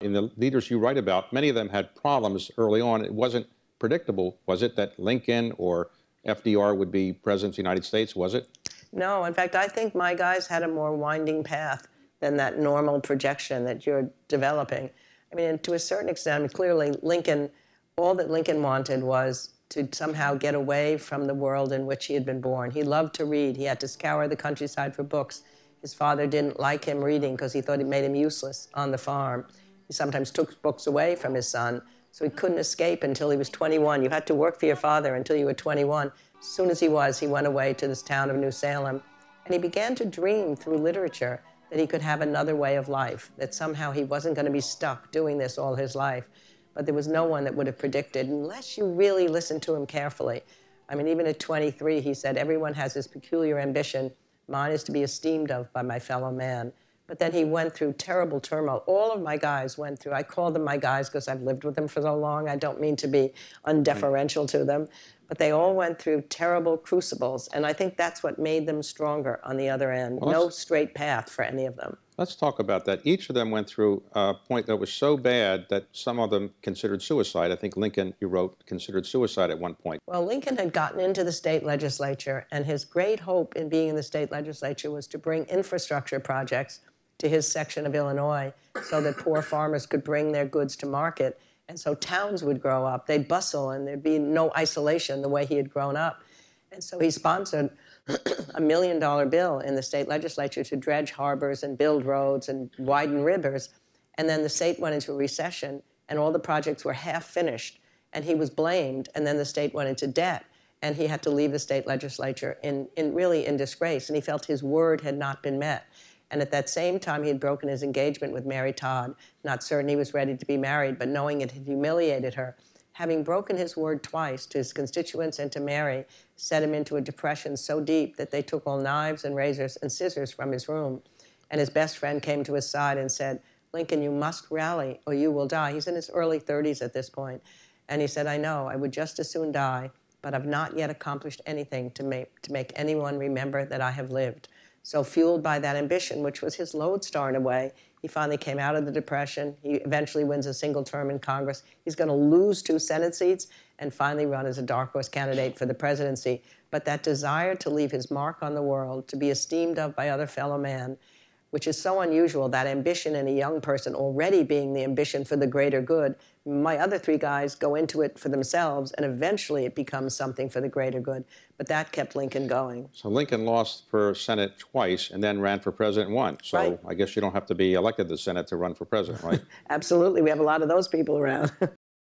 In the leaders you write about, many of them had problems early on. It wasn't predictable, was it, that Lincoln or FDR would be president of the United States, was it? No, in fact, I think my guys had a more winding path than that normal projection that you're developing. I mean, to a certain extent, clearly Lincoln, all that Lincoln wanted was to somehow get away from the world in which he had been born. He loved to read. He had to scour the countryside for books. His father didn't like him reading because he thought it made him useless on the farm. He sometimes took books away from his son, so he couldn't escape until he was 21. You had to work for your father until you were 21. As soon as he went away to this town of New Salem, and he began to dream through literature that he could have another way of life, that somehow he wasn't going to be stuck doing this all his life. But there was no one that would have predicted, unless you really listened to him carefully. I mean, even at 23, he said, everyone has his peculiar ambition. Mine is to be esteemed of by my fellow man. But then he went through terrible turmoil. All of my guys went through, I call them my guys because I've lived with them for so long. I don't mean to be undeferential to them. But they all went through terrible crucibles. And I think that's what made them stronger on the other end. Well, no straight path for any of them. Let's talk about that. Each of them went through a point that was so bad that some of them considered suicide. I think Lincoln, you wrote, considered suicide at one point. Well, Lincoln had gotten into the state legislature, and his great hope in being in the state legislature was to bring infrastructure projects to his section of Illinois so that poor farmers could bring their goods to market. And so towns would grow up. They'd bustle, and there'd be no isolation the way he had grown up. And so he sponsored a $1 million bill in the state legislature to dredge harbors and build roads and widen rivers. And then the state went into a recession, and all the projects were half finished. And he was blamed, and then the state went into debt. And he had to leave the state legislature really in disgrace. And he felt his word had not been met. And at that same time, he had broken his engagement with Mary Todd, not certain he was ready to be married, but knowing it had humiliated her. Having broken his word twice to his constituents and to Mary, set him into a depression so deep that they took all knives and razors and scissors from his room. And his best friend came to his side and said, Lincoln, you must rally or you will die. He's in his early 30s at this point. And he said, I know, I would just as soon die, but I've not yet accomplished anything to make anyone remember that I have lived. So fueled by that ambition, which was his lodestar in a way, he finally came out of the Depression. He eventually wins a single term in Congress. He's going to lose 2 Senate seats and finally run as a dark horse candidate for the presidency. But that desire to leave his mark on the world, to be esteemed of by other fellow man, which is so unusual, that ambition in a young person already being the ambition for the greater good. My other 3 guys go into it for themselves, and eventually it becomes something for the greater good. But that kept Lincoln going. So Lincoln lost for Senate twice and then ran for president once. So right. I guess you don't have to be elected to the Senate to run for president, right? Absolutely. We have a lot of those people around.